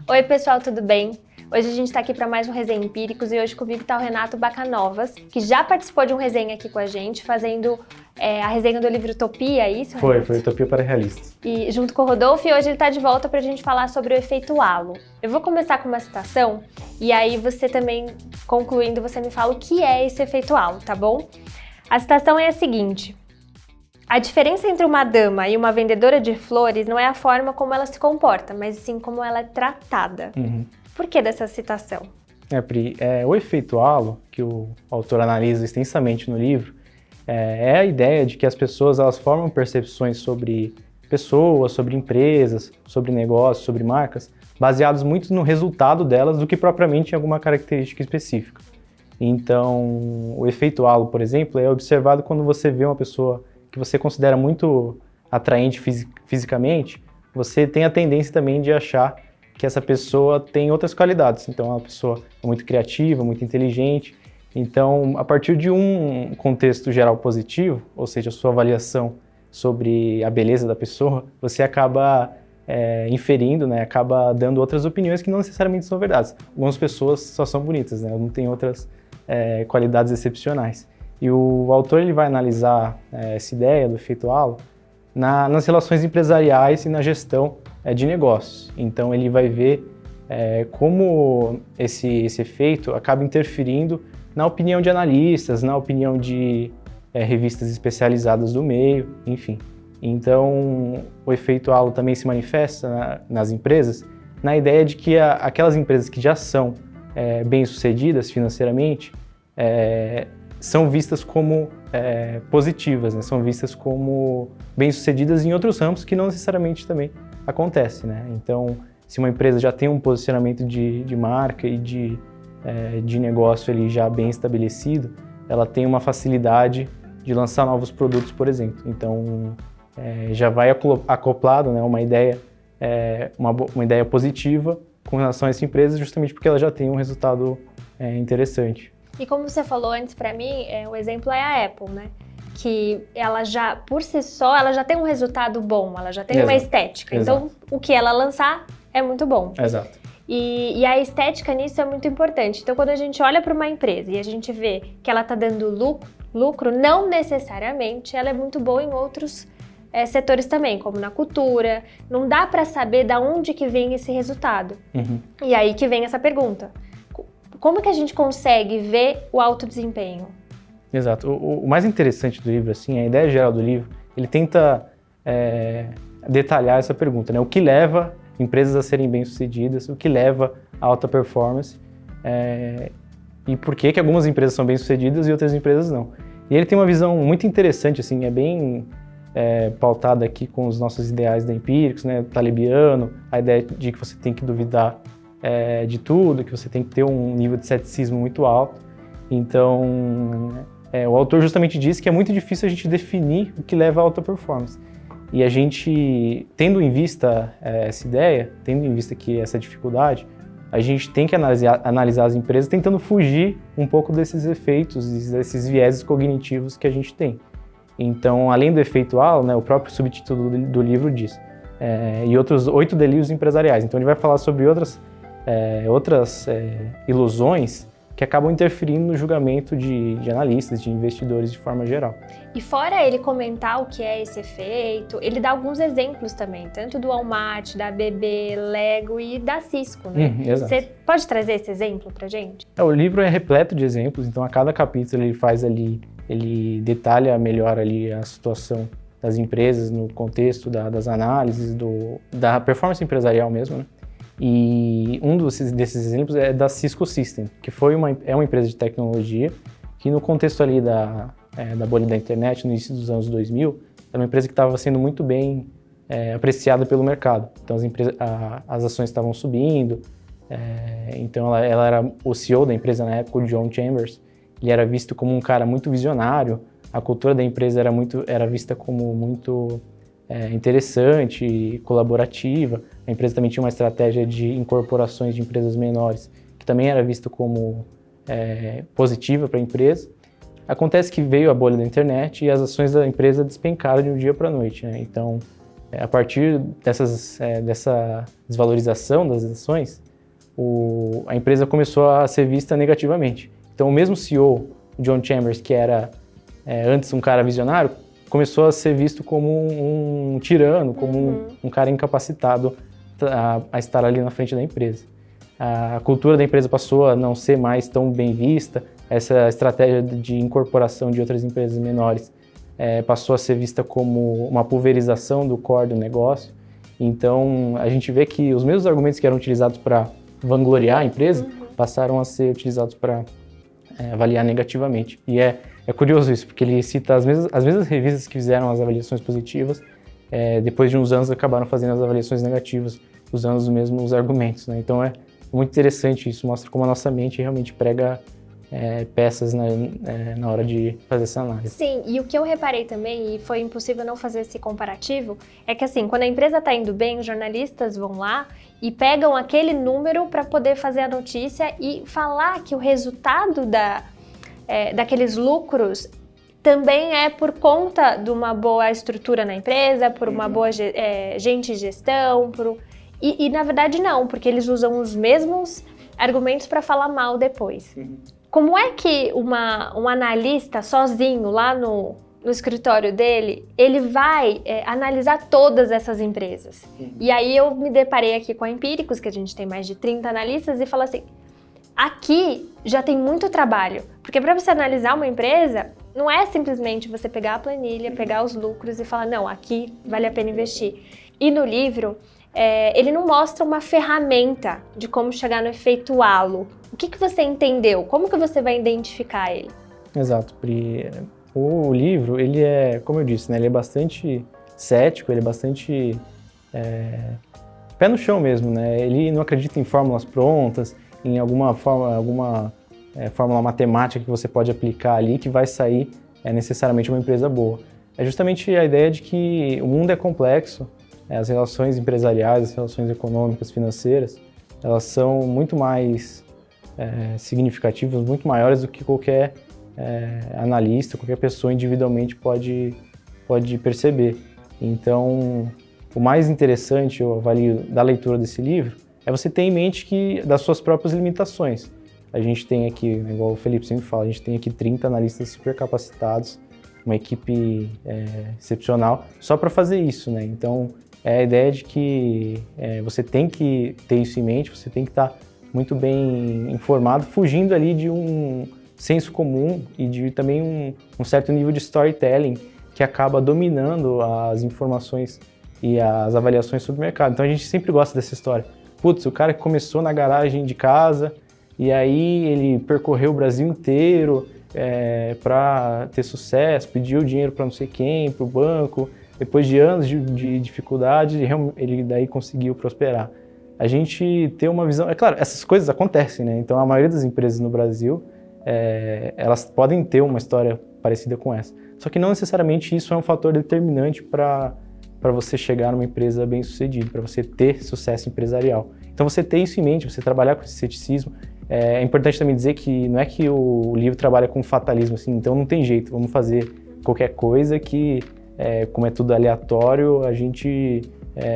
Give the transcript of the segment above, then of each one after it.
Oi pessoal, tudo bem? Hoje a gente está aqui para mais um Resenha Empíricos e hoje comigo está o Renato Bacanovas, que já participou de um resenha aqui com a gente, fazendo a resenha do livro Utopia, é isso? Foi Utopia para Realistas. E junto com o Rodolfo, e hoje ele está de volta para a gente falar sobre o efeito halo. Eu vou começar com uma citação e aí você também, concluindo, você me fala o que é esse efeito halo, tá bom? A citação é a seguinte: a diferença entre uma dama e uma vendedora de flores não é a forma como ela se comporta, mas sim como ela é tratada. Por que dessa citação? Pri, o efeito halo, que o autor analisa extensamente no livro, é a ideia de que as pessoas elas formam percepções sobre pessoas, sobre empresas, sobre negócios, sobre marcas, baseados muito no resultado delas do que propriamente em alguma característica específica. Então, o efeito halo, por exemplo, é observado quando você vê uma pessoa que você considera muito atraente fisicamente, você tem a tendência também de achar que essa pessoa tem outras qualidades. Então, é uma pessoa muito criativa, muito inteligente. Então, a partir de um contexto geral positivo, ou seja, a sua avaliação sobre a beleza da pessoa, você acaba inferindo, né, acaba dando outras opiniões que não necessariamente são verdades. Algumas pessoas só são bonitas, né, não têm outras qualidades excepcionais. E o autor ele vai analisar essa ideia do efeito halo nas relações empresariais e na gestão de negócios. Então ele vai ver como esse efeito acaba interferindo na opinião de analistas, na opinião de revistas especializadas do meio, enfim. Então o efeito halo também se manifesta nas empresas na ideia de que aquelas empresas que já são bem-sucedidas financeiramente são vistas como positivas, né? São vistas como bem-sucedidas em outros ramos que não necessariamente também acontece, né? Então, se uma empresa já tem um posicionamento de marca e de negócio ali já bem estabelecido, ela tem uma facilidade de lançar novos produtos, por exemplo. Então, já vai acoplado, né, uma ideia positiva com relação a essa empresa, justamente porque ela já tem um resultado interessante. E como você falou antes para mim, o exemplo é a Apple, né? Que ela já, por si só, ela já tem um resultado bom, ela já tem uma estética. Então, o que ela lançar é muito bom. Exato. E a estética nisso é muito importante. Então, quando a gente olha para uma empresa e a gente vê que ela está dando lucro, não necessariamente ela é muito boa em outros setores também, como na cultura. Não dá para saber de onde que vem esse resultado. E aí que vem essa pergunta. Como que a gente consegue ver o alto desempenho? Exato. O mais interessante do livro, assim, a ideia geral do livro, ele tenta detalhar essa pergunta, né? O que leva empresas a serem bem-sucedidas, o que leva à alta performance e por que algumas empresas são bem-sucedidas e outras empresas não. E ele tem uma visão muito interessante, assim, é bem pautada aqui com os nossos ideais da Empíricos, né? Talibiano, a ideia de que você tem que duvidar de tudo, que você tem que ter um nível de ceticismo muito alto. Então, o autor justamente diz que é muito difícil a gente definir o que leva à alta performance. E a gente, tendo em vista essa ideia, tendo em vista que essa dificuldade, a gente tem que analisar as empresas tentando fugir um pouco desses efeitos, desses vieses cognitivos que a gente tem. Então, além do efeito halo, né, o próprio subtítulo do livro diz, e outros 8 delírios empresariais. Então, ele vai falar sobre outras ilusões que acabam interferindo no julgamento de analistas, de investidores de forma geral. E fora ele comentar o que é esse efeito, ele dá alguns exemplos também, tanto do Walmart, da ABB, Lego e da Cisco, né? Exato. Você pode trazer esse exemplo pra gente? O livro é repleto de exemplos, então a cada capítulo ele detalha melhor ali a situação das empresas no contexto das análises, da performance empresarial mesmo, né? E um desses exemplos é da Cisco Systems, que é uma empresa de tecnologia que no contexto ali da bolha da internet, no início dos anos 2000, era uma empresa que estava sendo muito bem apreciada pelo mercado. Então as ações estavam subindo, então ela era o CEO da empresa na época, o John Chambers. Ele era visto como um cara muito visionário, a cultura da empresa era vista como muito interessante e colaborativa. A empresa também tinha uma estratégia de incorporações de empresas menores, que também era vista como positiva para a empresa. Acontece que veio a bolha da internet e as ações da empresa despencaram de um dia para a noite, né? Então, A partir dessa desvalorização das ações, a empresa começou a ser vista negativamente. Então, o mesmo CEO, John Chambers, que era antes um cara visionário, começou a ser visto como um tirano, como um cara incapacitado a estar ali na frente da empresa. A cultura da empresa passou a não ser mais tão bem vista, essa estratégia de incorporação de outras empresas menores passou a ser vista como uma pulverização do core do negócio. Então, a gente vê que os mesmos argumentos que eram utilizados para vangloriar a empresa passaram a ser utilizados para avaliar negativamente. E é curioso isso, porque ele cita as mesmas revistas que fizeram as avaliações positivas, depois de uns anos acabaram fazendo as avaliações negativas, usando os mesmos argumentos, né? Então é muito interessante isso, mostra como a nossa mente realmente prega peças na hora de fazer essa análise. Sim, e o que eu reparei também, e foi impossível não fazer esse comparativo, é que assim, quando a empresa está indo bem, os jornalistas vão lá e pegam aquele número para poder fazer a notícia e falar que o resultado daqueles lucros também é por conta de uma boa estrutura na empresa, por uma boa gente de gestão, e na verdade não, porque eles usam os mesmos argumentos para falar mal depois. Como é que um analista sozinho lá no escritório dele, ele vai analisar todas essas empresas? E aí eu me deparei aqui com a Empíricos, que a gente tem mais de 30 analistas, e falo assim, aqui já tem muito trabalho, porque para você analisar uma empresa, não é simplesmente você pegar a planilha, pegar os lucros e falar, não, aqui vale a pena investir. E no livro, ele não mostra uma ferramenta de como chegar no efeito halo. O que você entendeu? Como que você vai identificar ele? Exato, Pri. O livro, ele como eu disse, né, ele é bastante cético, ele é bastante pé no chão mesmo, né? Ele não acredita em fórmulas prontas, em alguma fórmula matemática que você pode aplicar ali que vai sair necessariamente uma empresa boa. É justamente a ideia de que o mundo é complexo, as relações empresariais, as relações econômicas, financeiras, elas são muito mais significativas, muito maiores do que qualquer analista, qualquer pessoa individualmente pode perceber. Então, o mais interessante, eu avalio, da leitura desse livro, é você ter em mente das suas próprias limitações. A gente tem aqui, igual o Felipe sempre fala, a gente tem aqui 30 analistas super capacitados, uma equipe excepcional, só para fazer isso, né? Então, é a ideia de que você tem que ter isso em mente, você tem que estar muito bem informado, fugindo ali de um senso comum e de também um certo nível de storytelling que acaba dominando as informações e as avaliações sobre o mercado. Então a gente sempre gosta dessa história. Putz, o cara que começou na garagem de casa e aí ele percorreu o Brasil inteiro para ter sucesso, pediu dinheiro para não sei quem, para o banco, depois de anos de dificuldade, ele daí conseguiu prosperar. A gente ter uma visão... É claro, essas coisas acontecem, né? Então, a maioria das empresas no Brasil, elas podem ter uma história parecida com essa. Só que não necessariamente isso é um fator determinante para você chegar numa empresa bem-sucedida, para você ter sucesso empresarial. Então, você ter isso em mente, você trabalhar com esse ceticismo. É importante também dizer que não é que o livro trabalha com fatalismo, assim, então não tem jeito, vamos fazer qualquer coisa que, como é tudo aleatório, a gente...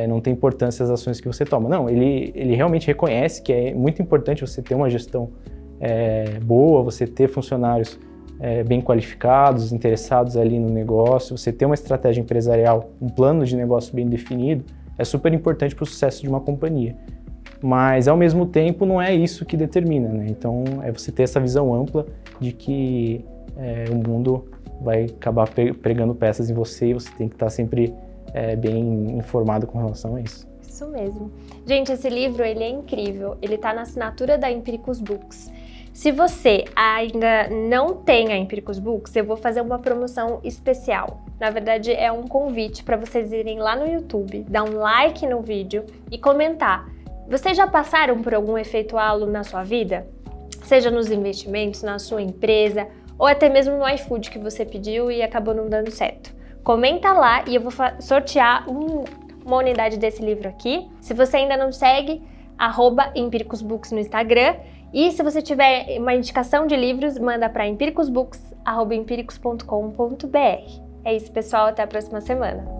não tem importância as ações que você toma. Não, ele realmente reconhece que é muito importante você ter uma gestão boa, você ter funcionários bem qualificados, interessados ali no negócio, você ter uma estratégia empresarial, um plano de negócio bem definido, é super importante para o sucesso de uma companhia. Mas, ao mesmo tempo, não é isso que determina, né? Então, é você ter essa visão ampla de que o mundo vai acabar pregando peças em você e você tem que estar sempre bem informado com relação a isso. Isso mesmo. Gente, esse livro ele é incrível. Ele está na assinatura da Empíricos Books. Se você ainda não tem a Empíricos Books, eu vou fazer uma promoção especial. Na verdade, é um convite para vocês irem lá no YouTube, dar um like no vídeo e comentar. Vocês já passaram por algum efeito halo na sua vida? Seja nos investimentos, na sua empresa, ou até mesmo no iFood que você pediu e acabou não dando certo. Comenta lá e eu vou sortear uma unidade desse livro aqui. Se você ainda não segue, @empiricosbooks no Instagram. E se você tiver uma indicação de livros, manda para empiricosbooks@empiricos.com.br. É isso, pessoal. Até a próxima semana.